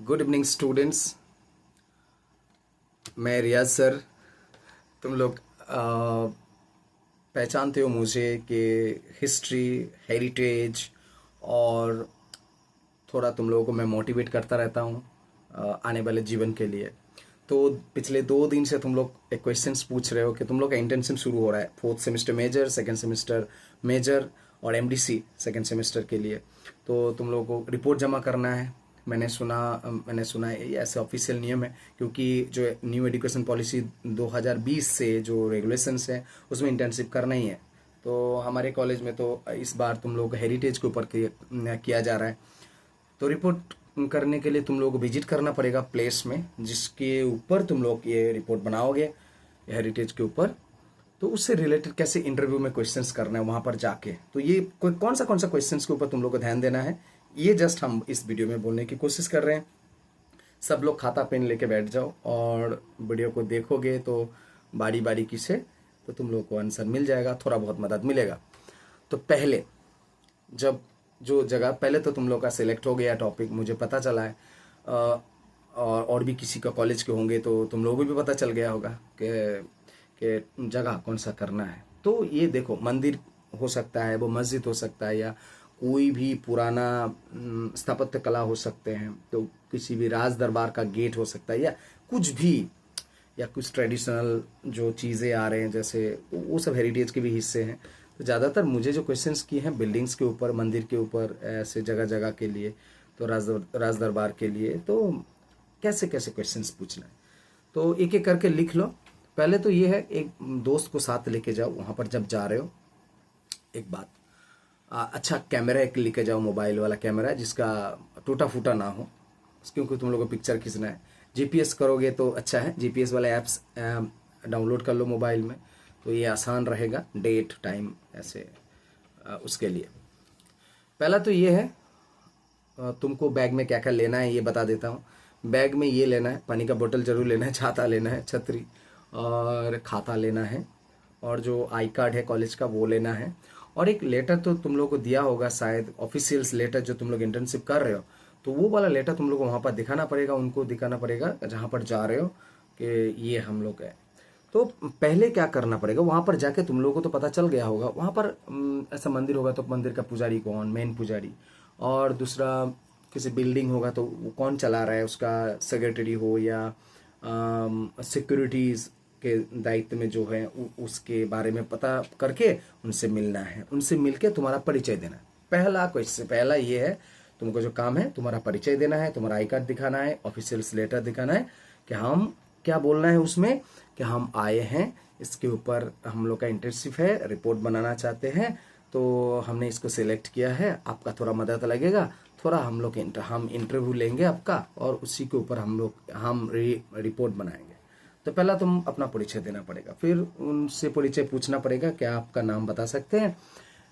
Good evening students. मैं रियाज sir. तुम लोग पहचानते हो मुझे कि हिस्ट्री, हेरिटेज और थोड़ा तुम लोगों को मैं मोटिवेट करता रहता हूँ आने वाले जीवन के लिए। तो पिछले 2 दिन से तुम लोग एक क्वेश्चंस पूछ रहे हो कि तुम लोग का इंटर्नशिप शुरू हो रहा है, 4th semester major, 2nd semester major और एमडीसी 2nd सेमेस्टर के लिए। तो तुम लोगों को रिपोर्ट जमा करना है। मैंने सुना है ये ऐसे ऑफिशियल नियम है, क्योंकि जो न्यू एजुकेशन पॉलिसी 2020 से जो रेगुलेशंस है उसमें इंटर्नशिप करना ही है। तो हमारे कॉलेज में तो इस बार तुम लोग हेरिटेज के ऊपर किया जा रहा है। तो रिपोर्ट करने के लिए तुम लोगों को विजिट करना पड़ेगा प्लेस में, जिसके ऊपर तुम लोग ये रिपोर्ट बनाओगे हेरिटेज के ऊपर। तो उससे रिलेटेड कैसे इंटरव्यू में क्वेश्चंस करना है वहां पर जाके, तो ये कौन सा क्वेश्चंस के ऊपर तुम लोग को ध्यान देना है, ये जस्ट हम इस वीडियो में बोलने की कोशिश कर रहे हैं। सब लोग खाता पेन लेके बैठ जाओ और वीडियो को देखोगे तो बारी बारी की से तो तुम लोग को आंसर मिल जाएगा, थोड़ा बहुत मदद मिलेगा। तो पहले जब जो जगह पहले तो तुम लोग का सिलेक्ट हो गया टॉपिक, मुझे पता चला है और भी किसी का कॉलेज के होंगे तो तुम लोगों को भी पता चल गया होगा कि जगह कौन सा करना है। तो ये देखो, मंदिर हो सकता है, वो मस्जिद हो सकता है, या कोई भी पुराना स्थापत्य कला हो सकते हैं, तो किसी भी राज दरबार का गेट हो सकता है, या कुछ भी, या कुछ ट्रेडिशनल जो चीज़ें आ रहे हैं जैसे वो सब हेरिटेज के भी हिस्से हैं। तो ज़्यादातर मुझे जो क्वेश्चंस किए हैं बिल्डिंग्स के ऊपर, मंदिर के ऊपर, ऐसे जगह जगह के लिए, तो राज दरबार के लिए, तो कैसे कैसे क्वेश्चंस पूछना है तो एक एक करके लिख लो। पहले तो ये है, एक दोस्त को साथ लेके जाओ वहाँ पर जब जा रहे हो। एक बात, अच्छा कैमरा एक लेके जाओ, मोबाइल वाला कैमरा जिसका टूटा फूटा ना हो, क्योंकि तुम लोगों को पिक्चर खींचना है। जीपीएस करोगे तो अच्छा है, जीपीएस वाला ऐप्स डाउनलोड कर लो मोबाइल में, तो ये आसान रहेगा, डेट टाइम ऐसे उसके लिए। पहला तो ये है, तुमको बैग में क्या क्या लेना है ये बता देता हूँ। बैग में ये लेना है, पानी का बोतल जरूर लेना है, छाता लेना है, छतरी और खाता लेना है, और जो आई कार्ड है कॉलेज का वो लेना है। और एक लेटर तो तुम लोग को दिया होगा शायद, ऑफिशियल्स लेटर, जो तुम लोग इंटर्नशिप कर रहे हो, तो वो वाला लेटर तुम लोग को वहाँ पर दिखाना पड़ेगा, उनको दिखाना पड़ेगा जहाँ पर जा रहे हो कि ये हम लोग है। तो पहले क्या करना पड़ेगा, वहाँ पर जाके तुम लोगों को तो पता चल गया होगा, वहाँ पर ऐसा मंदिर होगा तो मंदिर का पुजारी कौन, मेन पुजारी, और दूसरा किसी बिल्डिंग होगा तो वो कौन चला रहा है, उसका सेक्रेटरी हो या सिक्योरिटीज के दायित्व में जो है उसके बारे में पता करके उनसे मिलना है। उनसे मिलके तुम्हारा परिचय देना है। पहला क्वेश्चन, पहला ये है, तुमको जो काम है तुम्हारा परिचय देना है, तुम्हारा आई कार्ड दिखाना है, ऑफिशियल्स लेटर दिखाना है कि हम क्या बोलना है उसमें, कि हम आए हैं, इसके ऊपर हम लोग का इंटर्नशिप है, रिपोर्ट बनाना चाहते हैं, तो हमने इसको सिलेक्ट किया है, आपका थोड़ा मदद लगेगा, थोड़ा हम इंटरव्यू लेंगे आपका, और उसी के ऊपर हम रिपोर्ट बनाएंगे। तो पहला तुम अपना परिचय देना पड़ेगा, फिर उनसे परिचय पूछना पड़ेगा, क्या आपका नाम बता सकते हैं,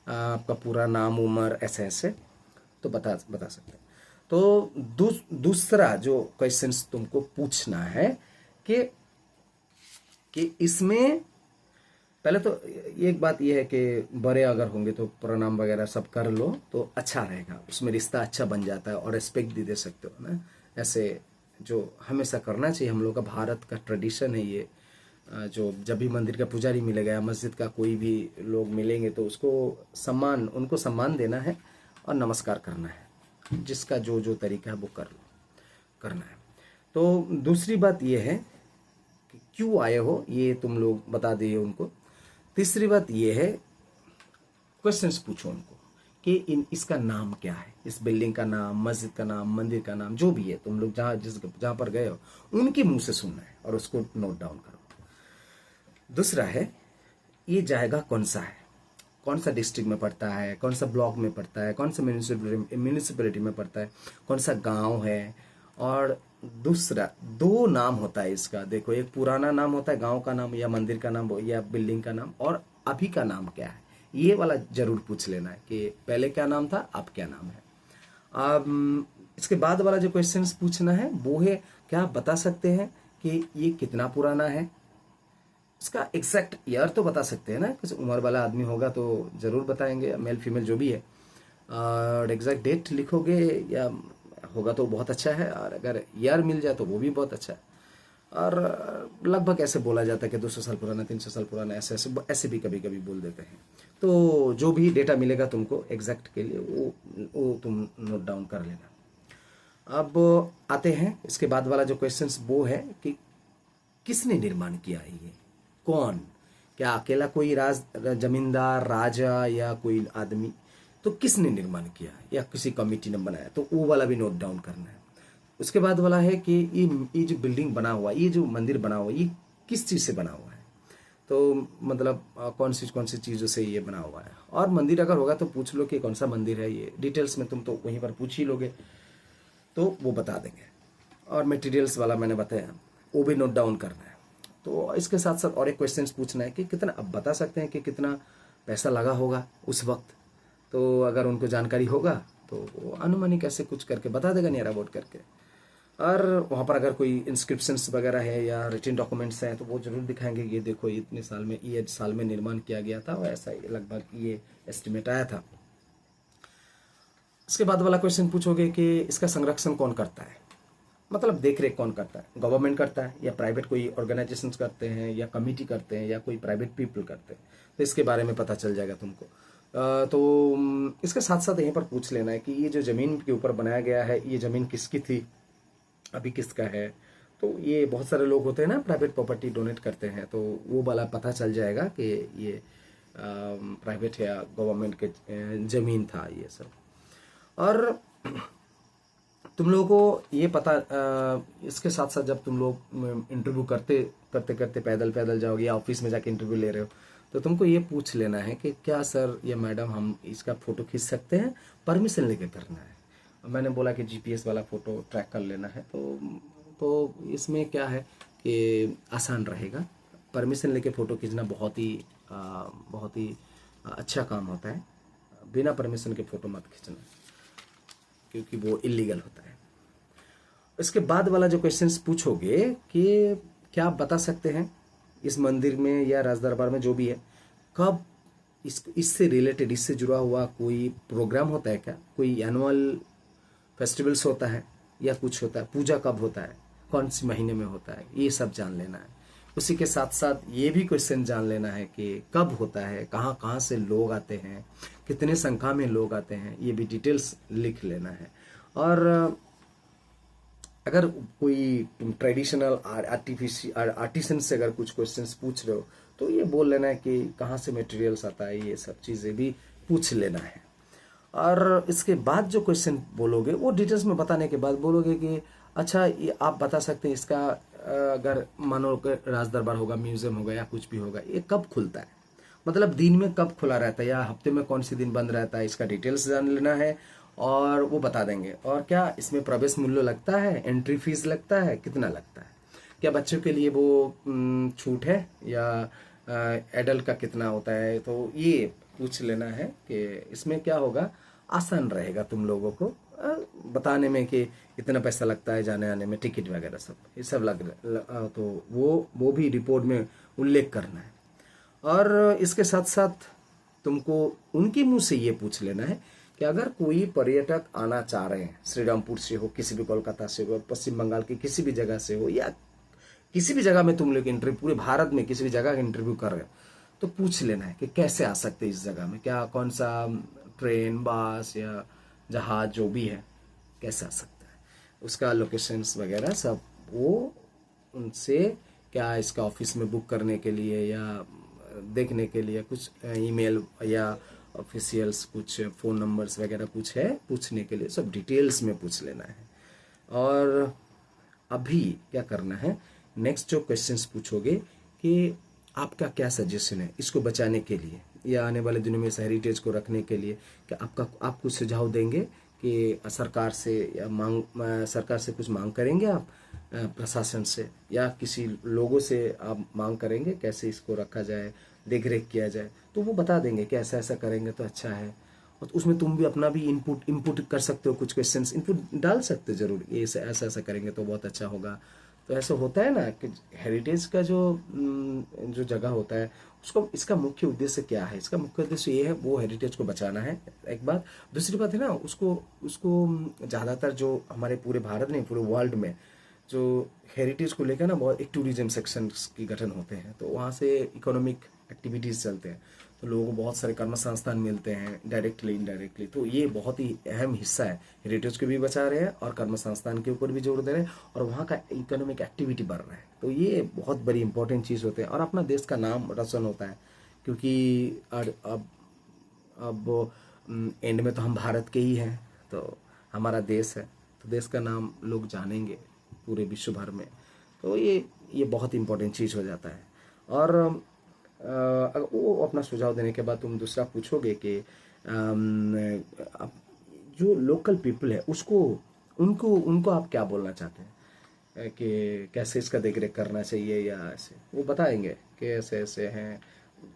आपका पूरा नाम, उम्र, ऐसे ऐसे तो बता सकते हैं। तो दूसरा जो क्वेश्चंस तुमको पूछना है कि इसमें पहले तो एक बात यह है कि बड़े अगर होंगे तो प्रणाम वगैरह सब कर लो तो अच्छा रहेगा, उसमें रिश्ता अच्छा बन जाता है और रिस्पेक्ट भी दे सकते हो ना। ऐसे जो हमेशा करना चाहिए, हम लोग का भारत का ट्रेडिशन है ये। जो जब भी मंदिर का पुजारी मिलेगा या मस्जिद का कोई भी लोग मिलेंगे तो उनको सम्मान देना है और नमस्कार करना है, जिसका जो जो तरीका है वो करना है। तो दूसरी बात यह है कि क्यों आए हो ये तुम लोग बता दिए उनको। तीसरी बात यह है, क्वेश्चंस पूछो उनको कि इसका नाम क्या है, इस बिल्डिंग का नाम, मस्जिद का नाम, मंदिर का नाम, जो भी है तुम लोग जहां पर गए हो उनके मुंह से सुनना है और उसको नोट डाउन करो। दूसरा है, ये जाएगा कौन सा है, कौन सा डिस्ट्रिक्ट में पड़ता है, कौन सा ब्लॉक में पड़ता है, कौन सा म्यूनिसिपैलिटी में पड़ता है, कौन सा गांव है। और दूसरा, 2 नाम होता है इसका, देखो, एक पुराना नाम होता है गांव का नाम या मंदिर का नाम या बिल्डिंग का नाम, और अभी का नाम क्या है, ये वाला जरूर पूछ लेना है कि पहले क्या नाम था, अब क्या नाम है। इसके बाद वाला जो क्वेश्चंस पूछना है वो है, क्या आप बता सकते हैं कि ये कितना पुराना है। इसका एग्जैक्ट ईयर तो बता सकते हैं ना, कुछ उम्र वाला आदमी होगा तो जरूर बताएंगे, मेल फीमेल जो भी है। और एग्जैक्ट डेट लिखोगे या होगा तो बहुत अच्छा है, और अगर ईयर मिल जाए तो वो भी बहुत अच्छा है। और लगभग ऐसे बोला जाता है कि 200 साल पुराना, 300 साल पुराना, ऐसे ऐसे ऐसे भी कभी कभी बोल देते हैं। तो जो भी डेटा मिलेगा तुमको एग्जैक्ट के लिए, वो तुम नोट डाउन कर लेना। अब आते हैं इसके बाद वाला जो क्वेश्चंस, वो है कि किसने निर्माण किया है ये, कौन, क्या अकेला कोई जमींदार, राजा या कोई आदमी, तो किसने निर्माण किया या किसी कमिटी ने बनाया, तो वो वाला भी नोट डाउन करना है। उसके बाद वाला है कि ये जो बिल्डिंग बना हुआ, ये जो मंदिर बना हुआ, ये किस चीज़ से बना हुआ है, तो मतलब कौन सी चीज़ों से ये बना हुआ है। और मंदिर अगर होगा तो पूछ लो कि कौन सा मंदिर है, ये डिटेल्स में तुम तो वहीं पर पूछ ही लोगे, तो वो बता देंगे। और मटेरियल्स वाला मैंने बताया, वो भी नोट डाउन करना है। तो इसके साथ साथ और एक क्वेश्चन पूछना है कि कितना, अब बता सकते हैं कि कितना पैसा लगा होगा उस वक्त, तो अगर उनको जानकारी होगा तो वो अनुमानिक ऐसे कुछ करके बता देगा, नियर अबाउट करके। और वहाँ पर अगर कोई इंस्क्रिप्शंस वगैरह है या रिटन डॉक्यूमेंट्स हैं तो वो जरूर दिखाएंगे, ये देखो इतने साल में, ये साल में निर्माण किया गया था, और ऐसा लगभग ये एस्टिमेट आया था। इसके बाद वाला क्वेश्चन पूछोगे कि इसका संरक्षण कौन करता है, मतलब देख रेख कौन करता है, गवर्नमेंट करता है या प्राइवेट कोई ऑर्गेनाइजेशन करते हैं या कमिटी करते हैं या कोई प्राइवेट पीपल करते हैं, तो इसके बारे में पता चल जाएगा तुमको। तो इसके साथ साथ यहीं पर पूछ लेना है कि ये जो ज़मीन के ऊपर बनाया गया है, ये ज़मीन किसकी थी, अभी किसका है। तो ये बहुत सारे लोग होते हैं ना, प्राइवेट प्रॉपर्टी डोनेट करते हैं, तो वो वाला पता चल जाएगा कि ये प्राइवेट या गवर्नमेंट के ज़मीन था ये सब। और तुम लोगों को ये पता, इसके साथ साथ जब तुम लोग इंटरव्यू करते करते करते पैदल पैदल जाओगे या ऑफिस में जाके इंटरव्यू ले रहे हो, तो तुमको ये पूछ लेना है कि क्या सर या मैडम हम इसका फ़ोटो खींच सकते हैं, परमिशन लेके करना है। मैंने बोला कि जीपीएस वाला फ़ोटो ट्रैक कर लेना है, तो इसमें क्या है कि आसान रहेगा। परमिशन लेके फ़ोटो खींचना बहुत ही अच्छा काम होता है। बिना परमिशन के फ़ोटो मत खींचना, क्योंकि वो इलीगल होता है। इसके बाद वाला जो क्वेश्चंस पूछोगे कि क्या आप बता सकते हैं इस मंदिर में या राज दरबार में जो भी है, कब इससे रिलेटेड, इससे जुड़ा हुआ कोई प्रोग्राम होता है क्या, कोई एनुअल फेस्टिवल्स होता है या कुछ होता है, पूजा कब होता है, कौन सी महीने में होता है, ये सब जान लेना है। उसी के साथ साथ ये भी क्वेश्चन जान लेना है कि कब होता है, कहाँ कहाँ से लोग आते हैं, कितने संख्या में लोग आते हैं, ये भी डिटेल्स लिख लेना है। और अगर कोई तुम ट्रेडिशनल आर्टिसन से अगर कुछ क्वेश्चंस पूछ रहे हो, तो ये बोल लेना है कि कहाँ से मटेरियल्स आता है, ये सब चीज़ें भी पूछ लेना है। और इसके बाद जो क्वेश्चन बोलोगे, वो डिटेल्स में बताने के बाद बोलोगे कि अच्छा ये आप बता सकते हैं इसका, अगर मानो राज दरबार होगा, म्यूजियम होगा या कुछ भी होगा, ये कब खुलता है, मतलब दिन में कब खुला रहता है या हफ्ते में कौन सी दिन बंद रहता है, इसका डिटेल्स जान लेना है। और वो बता देंगे। और क्या इसमें प्रवेश मूल्य लगता है, एंट्री फीस लगता है, कितना लगता है, क्या बच्चों के लिए वो छूट है, या एडल्ट का कितना होता है, तो ये पूछ लेना है कि इसमें क्या होगा, आसान रहेगा तुम लोगों को बताने में कि इतना पैसा लगता है जाने आने में, टिकट वगैरह सब, ये सब तो वो भी रिपोर्ट में उल्लेख करना है। और इसके साथ साथ तुमको उनके मुंह से ये पूछ लेना है कि अगर कोई पर्यटक आना चाह रहे हैं, श्रीरामपुर से हो, किसी भी कोलकाता से हो, पश्चिम बंगाल की किसी भी जगह से हो, या किसी भी जगह में तुम लोग इंटरव्यू, पूरे भारत में किसी भी जगह का इंटरव्यू कर रहे हो, तो पूछ लेना है कि कैसे आ सकते हैं इस जगह में, क्या कौन सा ट्रेन, बस या जहाज जो भी है, कैसे आ सकता है, उसका लोकेशंस वगैरह सब वो उनसे, क्या इसका ऑफिस में बुक करने के लिए या देखने के लिए कुछ ईमेल या ऑफिशियल्स कुछ फ़ोन नंबर्स वगैरह कुछ है पूछने के लिए, सब डिटेल्स में पूछ लेना है। और अभी क्या करना है, नेक्स्ट जो क्वेश्चंस पूछोगे कि आपका क्या सजेशन है इसको बचाने के लिए या आने वाले दिनों में इस हेरिटेज को रखने के लिए, क्या आप कुछ सुझाव देंगे कि सरकार से या सरकार से कुछ मांग करेंगे आप, प्रशासन से या किसी लोगों से आप मांग करेंगे कैसे इसको रखा जाए, देख रेख किया जाए, तो वो बता देंगे कि ऐसा ऐसा करेंगे तो अच्छा है। और उसमें तुम भी अपना भी इनपुट कर सकते हो, कुछ क्वेश्चंस इनपुट डाल सकते हो जरूर, ये ऐसा ऐसा करेंगे तो बहुत अच्छा होगा, तो ऐसे होता है ना कि हेरिटेज का जो जगह होता है उसको, इसका मुख्य उद्देश्य क्या है? इसका मुख्य उद्देश्य ये है, वो हेरिटेज को बचाना है, एक बात। दूसरी बात है ना, उसको उसको ज़्यादातर जो हमारे पूरे भारत नहीं, पूरे वर्ल्ड में जो हेरिटेज को लेकर ना बहुत एक टूरिज्म सेक्शंस की गठन होते हैं, तो वहाँ से इकोनॉमिक एक्टिविटीज़ चलते हैं, तो लोगों को बहुत सारे कर्म संस्थान मिलते हैं डायरेक्टली इनडायरेक्टली। तो ये बहुत ही अहम हिस्सा है, हेरिटेज को भी बचा रहे हैं और कर्म संस्थान के ऊपर भी जोर दे रहे हैं, और वहाँ का इकोनॉमिक एक्टिविटी बढ़ रहा है। तो ये बहुत बड़ी इंपॉर्टेंट चीज़ होते हैं, और अपना देश का नाम रोशन होता है, क्योंकि अब एंड में तो हम भारत के ही हैं, तो हमारा देश है, तो देश का नाम लोग जानेंगे पूरे विश्व भर में। तो ये बहुत इंपॉर्टेंट चीज़ हो जाता है। और वो अपना सुझाव देने के बाद तुम दूसरा पूछोगे कि जो लोकल पीपल है उसको, उनको उनको आप क्या बोलना चाहते हैं कि कैसे इसका देख रेख करना चाहिए, या ऐसे वो बताएंगे कि ऐसे ऐसे हैं।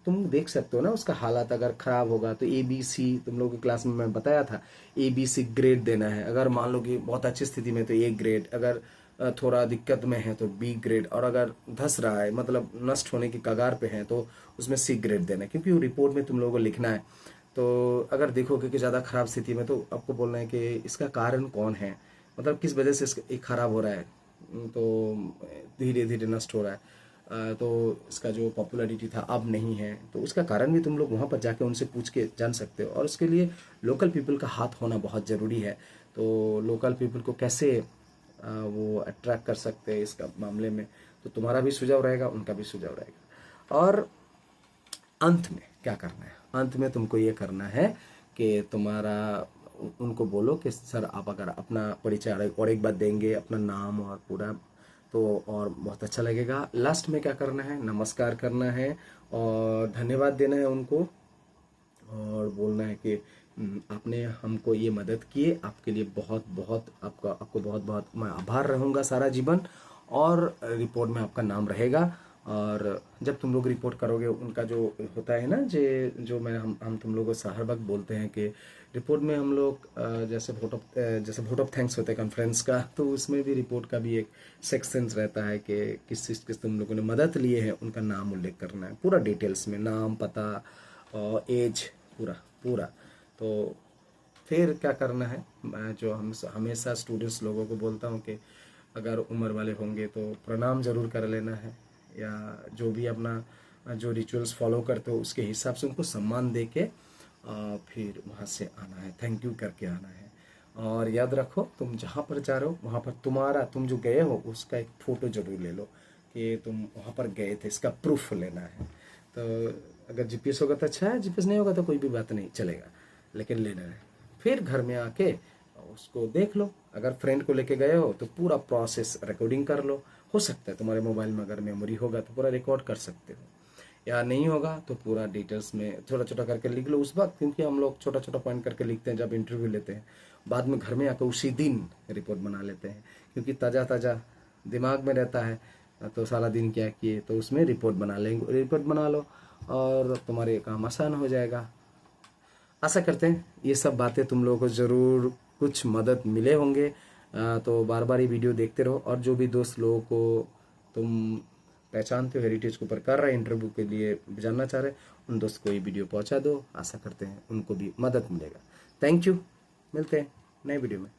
तुम देख सकते हो ना उसका हालात, अगर खराब होगा तो ABC, तुम लोगों की क्लास में मैं बताया था, ABC ग्रेड देना है। अगर मान लो कि बहुत अच्छी स्थिति में तो A ग्रेड, अगर थोड़ा दिक्कत में है तो B ग्रेड, और अगर धस रहा है मतलब नष्ट होने की कगार पे है तो उसमें C ग्रेड देना है, क्योंकि वो रिपोर्ट में तुम लोगों को लिखना है। तो अगर देखोगे कि ज़्यादा खराब स्थिति में, तो आपको बोलना है कि इसका कारण कौन है, मतलब किस वजह से इसका खराब हो रहा है, तो धीरे धीरे नष्ट हो रहा है। तो इसका जो पॉपुलैरिटी था अब नहीं है, तो उसका कारण भी तुम लोग वहाँ पर जाके उनसे पूछ के जान सकते हो, और उसके लिए लोकल पीपल का हाथ होना बहुत ज़रूरी है। तो लोकल पीपल को कैसे वो अट्रैक्ट कर सकते हैं इसका मामले में, तो तुम्हारा भी सुझाव रहेगा, उनका भी सुझाव रहेगा। और अंत में क्या करना है? अंत में तुमको ये करना है कि तुम्हारा उनको बोलो कि सर आप अगर अपना परिचय और एक बार देंगे, अपना नाम और पूरा, तो और बहुत अच्छा लगेगा। लास्ट में क्या करना है? नमस्कार करना है और धन्यवाद देना है उनको, और बोलना है कि आपने हमको ये मदद किए, आपके लिए बहुत बहुत आपको बहुत बहुत मैं आभार रहूँगा सारा जीवन, और रिपोर्ट में आपका नाम रहेगा। और जब तुम लोग रिपोर्ट करोगे, उनका जो होता है ना, जो मैं हम तुम लोगों को हर वक्त बोलते हैं कि रिपोर्ट में हम लोग जैसे वोट ऑफ थैंक्स होता है कॉन्फ्रेंस का, तो उसमें भी रिपोर्ट का भी एक सेक्शंस रहता है कि किस चीज़ की तुम लोगों ने मदद लिए है, उनका नाम उल्लेख करना है पूरा डिटेल्स में, नाम, पता और एज, पूरा पूरा। तो फिर क्या करना है, मैं जो हम हमेशा स्टूडेंट्स लोगों को बोलता हूँ कि अगर उम्र वाले होंगे तो प्रणाम जरूर कर लेना है, या जो भी अपना जो रिचुअल्स फॉलो करते हो उसके हिसाब से उनको सम्मान दे के फिर वहाँ से आना है, थैंक यू करके आना है। और याद रखो, तुम जहाँ पर जा रहे हो वहाँ पर तुम जो गए हो उसका एक फ़ोटो जरूर ले लो कि तुम वहाँ पर गए थे, इसका प्रूफ लेना है। तो अगर GPS होगा तो अच्छा है, GPS नहीं होगा तो कोई भी बात नहीं, चलेगा, लेकिन लेना है। फिर घर में आके उसको देख लो, अगर फ्रेंड को लेके गए हो तो पूरा प्रोसेस रिकॉर्डिंग कर लो। हो सकता है तुम्हारे मोबाइल में अगर मेमोरी होगा तो पूरा रिकॉर्ड कर सकते हो, या नहीं होगा तो पूरा डिटेल्स में छोटा छोटा करके लिख लो उस वक्त, क्योंकि हम लोग छोटा छोटा पॉइंट करके लिखते हैं जब इंटरव्यू लेते हैं। बाद में घर में आकर उसी दिन रिपोर्ट बना लेते हैं, क्योंकि ताज़ा ताज़ा दिमाग में रहता है, तो सारा दिन क्या किए, तो उसमें रिपोर्ट बना लेंगे, रिपोर्ट बना लो और तुम्हारे काम आसान हो जाएगा। आशा करते हैं ये सब बातें तुम लोगों को ज़रूर कुछ मदद मिले होंगे। तो बार बार ये वीडियो देखते रहो, और जो भी दोस्त लोगों को तुम पहचानते हो हेरिटेज के ऊपर कर रहे हैं, इंटरव्यू के लिए जानना चाह रहे हैं, उन दोस्त को ये वीडियो पहुंचा दो। आशा करते हैं उनको भी मदद मिलेगा। थैंक यू, मिलते हैं नए वीडियो में।